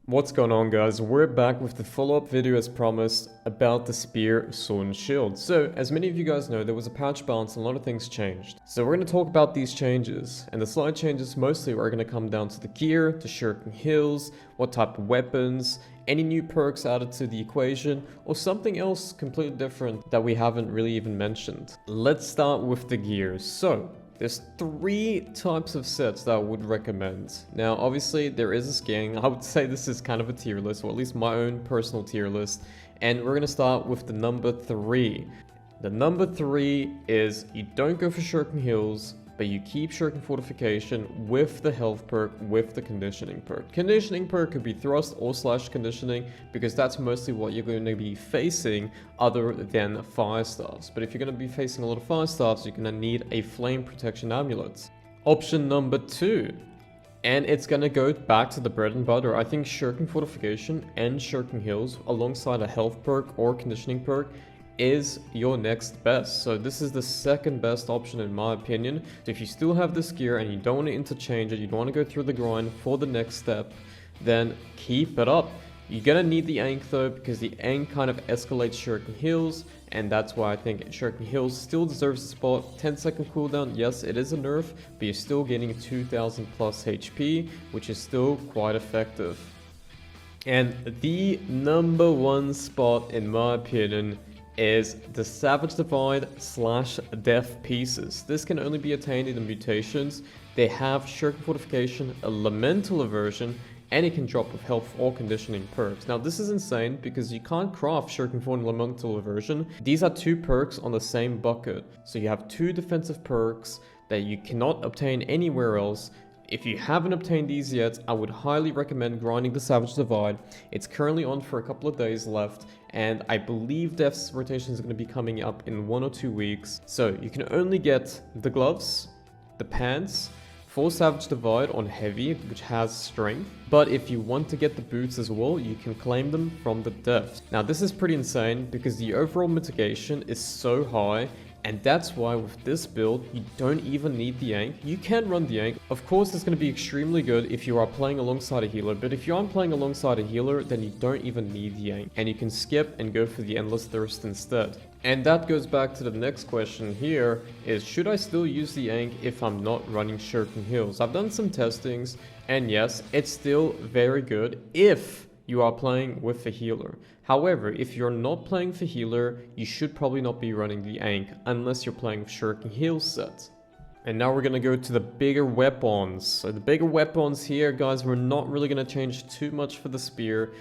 What's going on, guys? We're back with the follow-up video as promised about the spear, sword and shield. So as many of you guys know, there was a patch balance and a lot of things changed. So we're going to talk about these changes, and the slight changes mostly are going to come down to the gear, the shuriken heals, what type of weapons, any new perks added to the equation, or something else completely different that we haven't really even mentioned. Let's start with the gears. So there's 3 types of sets that I would recommend. Now, obviously, there is a scaling. I would say this is kind of a tier list, or at least my own personal tier list. And we're going to start with the number 3. The number 3 is you don't go for shuriken heals, but you keep shuriken fortification with the health perk, with the conditioning perk. Conditioning perk could be thrust or slash conditioning, because that's mostly what you're going to be facing other than fire staffs. But if you're going to be facing a lot of fire staffs, you're going to need a flame protection amulet. Option number 2. And it's going to go back to the bread and butter. I think shuriken fortification and shuriken heals alongside a health perk or conditioning perk is your next best. So this is the second best option in my opinion. So if you still have this gear and you don't want to interchange it, you don't want to go through the grind for the next step, then keep it up. You're gonna need the Ankh though, because the Ankh kind of escalates shuriken heals, and that's why I think shuriken heals still deserves a spot. 10-second cooldown, yes, it is a nerf, but you're still getting 2000 plus HP, which is still quite effective. And the number 1 spot in my opinion is the Savage Divide / Death pieces. This can only be attained in the mutations. They have shuriken fortification, a elemental aversion, and it can drop with health or conditioning perks. Now this is insane because you can't craft shuriken for an elemental aversion. These are 2 perks on the same bucket. So you have 2 defensive perks that you cannot obtain anywhere else. If you haven't obtained these yet, I would highly recommend grinding the Savage Divide. It's currently on for a couple of days left, and I believe Death's rotation is going to be coming up in 1 or 2 weeks. So you can only get the gloves, the pants, for Savage Divide on heavy, which has strength. But if you want to get the boots as well, you can claim them from the Deaths. Now this is pretty insane because the overall mitigation is so high. And that's why with this build, you don't even need the Ankh. You can run the Ankh. Of course, it's going to be extremely good if you are playing alongside a healer. But if you aren't playing alongside a healer, then you don't even need the Ankh. And you can skip and go for the Endless Thirst instead. And that goes back to the next question here, is should I still use the Ankh if I'm not running shuriken heals? I've done some testings, and yes, it's still very good if you are playing with a healer. However, if you're not playing for healer, you should probably not be running the Ankh unless you're playing with shuriken heal set. And now we're gonna go to the bigger weapons. So the bigger weapons here, guys, we're not really gonna change too much for the spear.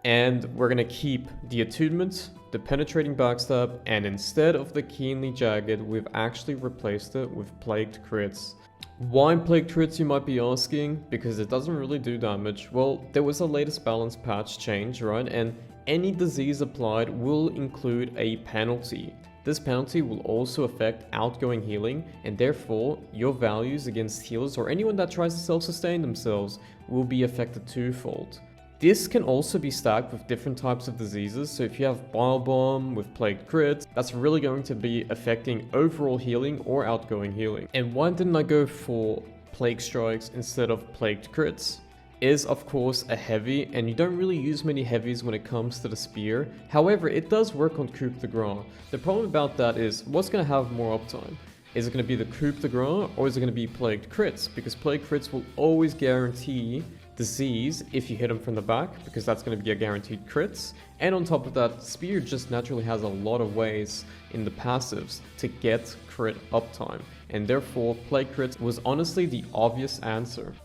And we're gonna keep the attunement, the penetrating backstab, and instead of the keenly jagged, we've actually replaced it with plagued crits. Why plague crits, you might be asking? Because it doesn't really do damage. Well, there was a latest balance patch change, right? And any disease applied will include a penalty. This penalty will also affect outgoing healing, and therefore your values against healers or anyone that tries to self-sustain themselves will be affected twofold. This can also be stacked with different types of diseases, so if you have Bile Bomb with Plagued Crits, that's really going to be affecting overall healing or outgoing healing. And why didn't I go for Plague Strikes instead of Plagued Crits? Is of course a heavy, and you don't really use many heavies when it comes to the spear. However, it does work on Coup de Grace. The problem about that is, what's going to have more uptime? Is it going to be the Coup de Grace, or is it going to be Plagued Crits? Because Plagued Crits will always guarantee disease if you hit them from the back, because that's going to be a guaranteed crits. And on top of that, spear just naturally has a lot of ways in the passives to get crit uptime, and therefore plague crits was honestly the obvious answer.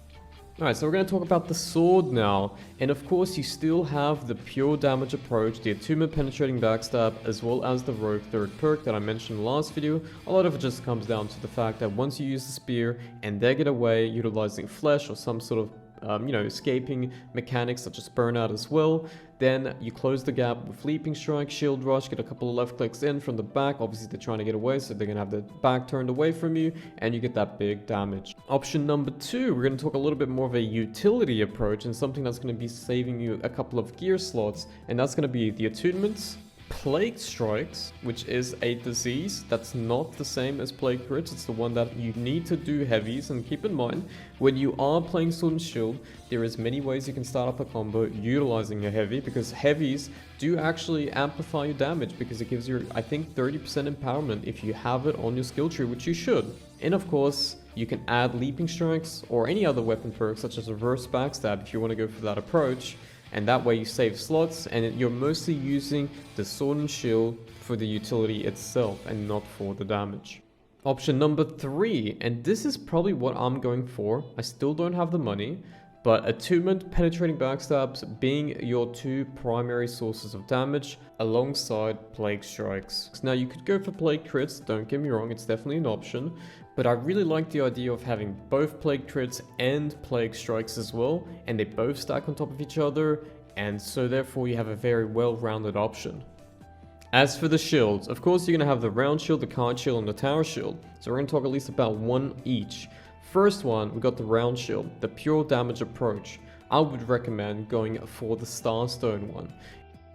Alright, so we're going to talk about the sword now, and of course you still have the pure damage approach, the attunement penetrating backstab, as well as the rogue third perk that I mentioned in the last video. A lot of it just comes down to the fact that once you use the spear and they get away utilizing flesh or some sort of escaping mechanics such as burnout as well, then you close the gap with leaping strike, shield rush, get a couple of left clicks in from the back. Obviously they're trying to get away, so they're gonna have the back turned away from you, and you get that big damage. Option number 2, we're gonna talk a little bit more of a utility approach and something that's gonna be saving you a couple of gear slots, and that's gonna be the attunements Plague Strikes, which is a disease that's not the same as Plague Crits. It's the one that you need to do heavies, and keep in mind, when you are playing Sword and Shield, there is many ways you can start up a combo utilizing a heavy, because heavies do actually amplify your damage, because it gives you, I think, 30% empowerment if you have it on your skill tree, which you should. And of course, you can add Leaping Strikes or any other weapon perk such as Reverse Backstab if you want to go for that approach. And that way you save slots, and you're mostly using the Sword and Shield for the utility itself and not for the damage. Option number 3, and this is probably what I'm going for. I still don't have the money, but Attunement, Penetrating Backstabs being your 2 primary sources of damage alongside Plague Strikes. Now you could go for Plague Crits, don't get me wrong, it's definitely an option, but I really like the idea of having both Plague Crits and Plague Strikes as well, and they both stack on top of each other, and so therefore you have a very well-rounded option. As for the shields, of course you're going to have the round shield, the card shield, and the tower shield, so we're going to talk at least about one each. First one, we got the round shield, the pure damage approach. I would recommend going for the Starstone one.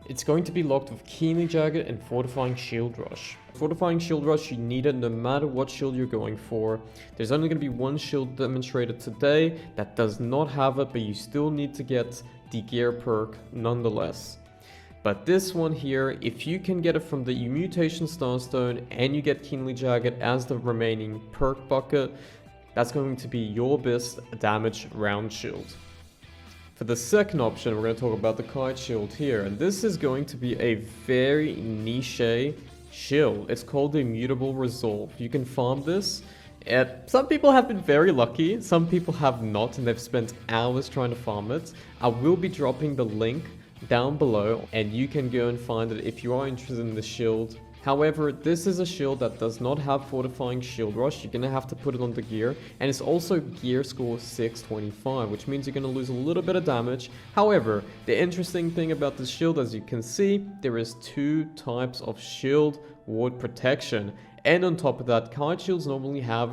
It's going to be locked with Keenly Jagged and Fortifying Shield Rush. Fortifying Shield Rush, you need it no matter what shield you're going for. There's only going to be one shield demonstrated today that does not have it, but you still need to get the gear perk nonetheless. But this one here, if you can get it from the Mutation Starstone and you get Keenly Jagged as the remaining perk bucket, that's going to be your best damage round shield. For the second option, we're going to talk about the Kite Shield here, and this is going to be a very niche shield. It's called the Immutable Resolve. You can farm this. Some people have been very lucky, some people have not, and they've spent hours trying to farm it. I will be dropping the link down below, and you can go and find it if you are interested in the shield. However, this is a shield that does not have Fortifying Shield Rush. You're going to have to put it on the gear, and it's also gear score 625, which means you're going to lose a little bit of damage. However, the interesting thing about this shield, as you can see, there is 2 types of shield ward protection, and on top of that, kite shields normally have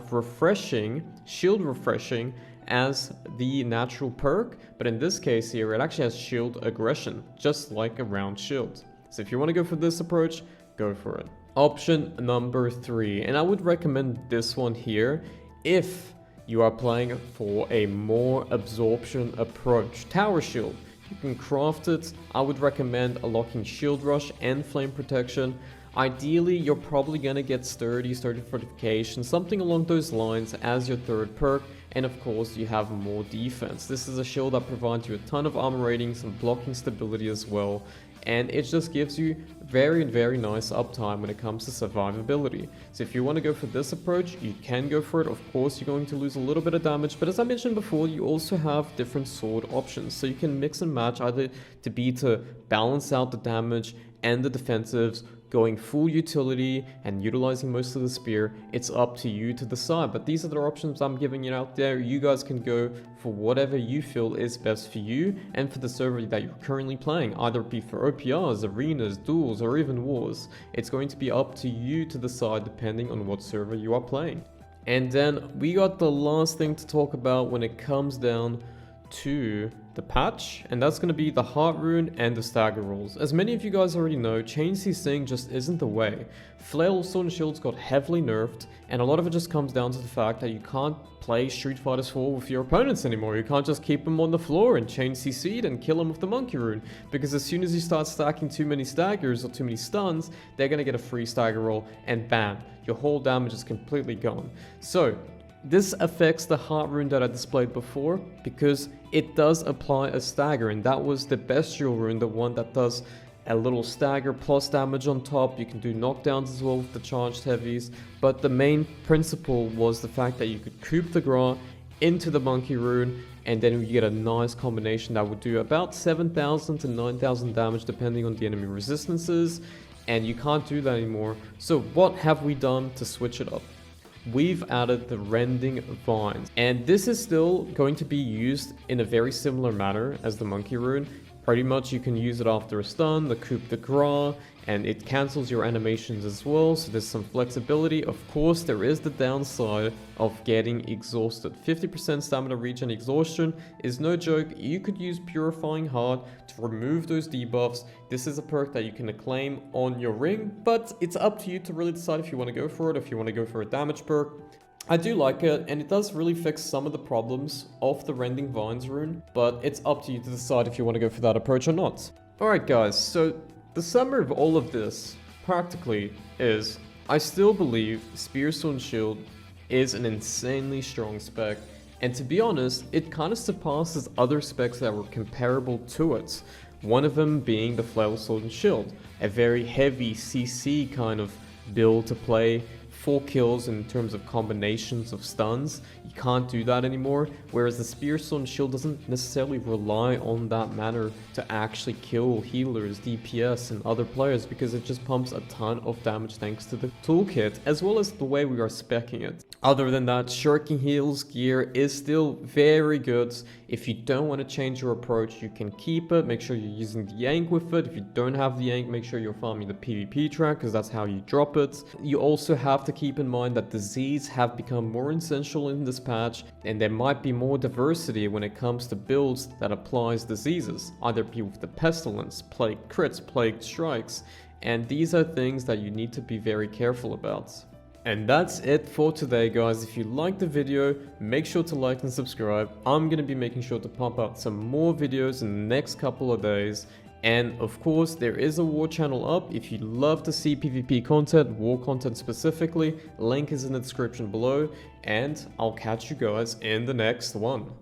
shield refreshing as the natural perk, but in this case here, it actually has shield aggression, just like a round shield. So if you want to go for this approach, go for it. Option number 3, and I would recommend this one here if you are playing for a more absorption approach. Tower Shield, you can craft it. I would recommend unlocking Shield Rush and Flame Protection. Ideally, you're probably gonna get Sturdy Fortification, something along those lines as your 3rd perk, and of course you have more defense. This is a shield that provides you a ton of armor ratings and blocking stability as well, and it just gives you very nice uptime when it comes to survivability. So if you want to go for this approach, you can go for it. Of course, you're going to lose a little bit of damage, but as I mentioned before, you also have different sword options, so you can mix and match either to balance out the damage and the defensives, going full utility and utilizing most of the spear. It's up to you to decide, but these are the options I'm giving you out there. You guys can go for whatever you feel is best for you and for the server that you're currently playing, either it be for OPRs, arenas, duels, or even wars. It's going to be up to you to decide depending on what server you are playing. And then we got the last thing to talk about when it comes down to the patch, and that's going to be the Heartrune and the stagger rolls. As many of you guys already know, Chain CCing just isn't the way. Flail, Sword and Shields got heavily nerfed, and a lot of it just comes down to the fact that you can't play Street Fighter 4 with your opponents anymore. You can't just keep them on the floor and Chain CC'd and kill them with the Monkey Rune, because as soon as you start stacking too many staggers or too many stuns, they're going to get a free stagger roll, and bam, your whole damage is completely gone. So this affects the Heartrune that I displayed before, because it does apply a stagger, and that was the Bestial rune, the one that does a little stagger plus damage on top. You can do knockdowns as well with the charged heavies, but the main principle was the fact that you could coup de grace into the Monkey Rune, and then you get a nice combination that would do about 7,000 to 9,000 damage depending on the enemy resistances, and you can't do that anymore. So what have we done to switch it up? We've added the Rending Vines, and this is still going to be used in a very similar manner as the Monkey Rune. Pretty much you can use it after a stun, the coup de grace, and it cancels your animations as well, so there's some flexibility. Of course, there is the downside of getting exhausted. 50% stamina regen exhaustion is no joke. You could use Purifying Heart to remove those debuffs. This is a perk that you can acclaim on your ring, but it's up to you to really decide if you want to go for it, if you want to go for a damage perk. I do like it, and it does really fix some of the problems of the Rending Vines rune, but it's up to you to decide if you want to go for that approach or not. Alright guys, so the summary of all of this, practically, is I still believe Spear, Sword, Shield is an insanely strong spec, and to be honest, it kind of surpasses other specs that were comparable to it. One of them being the Flail, Sword, and Shield, a very heavy CC kind of build to play. 4 kills in terms of combinations of stuns. You can't do that anymore, whereas the Spear, Sword, and Shield doesn't necessarily rely on that manner to actually kill healers, DPS, and other players, because it just pumps a ton of damage thanks to the toolkit, as well as the way we are speccing it. Other than that, Shuriken Heals gear is still very good. If you don't want to change your approach, you can keep it. Make sure you're using the Yank with it. If you don't have the Yank, make sure you're farming the PvP track, because that's how you drop it. You also have to keep in mind that disease have become more essential in this patch, and there might be more diversity when it comes to builds that applies diseases, either be with the pestilence, plague crits, plague strikes, and these are things that you need to be very careful about. And that's it for today, guys. If you liked the video, make sure to like and subscribe. I'm gonna be making sure to pump out some more videos in the next couple of days. And of course, there is a war channel up. If you'd love to see PvP content, war content specifically, link is in the description below. And I'll catch you guys in the next one.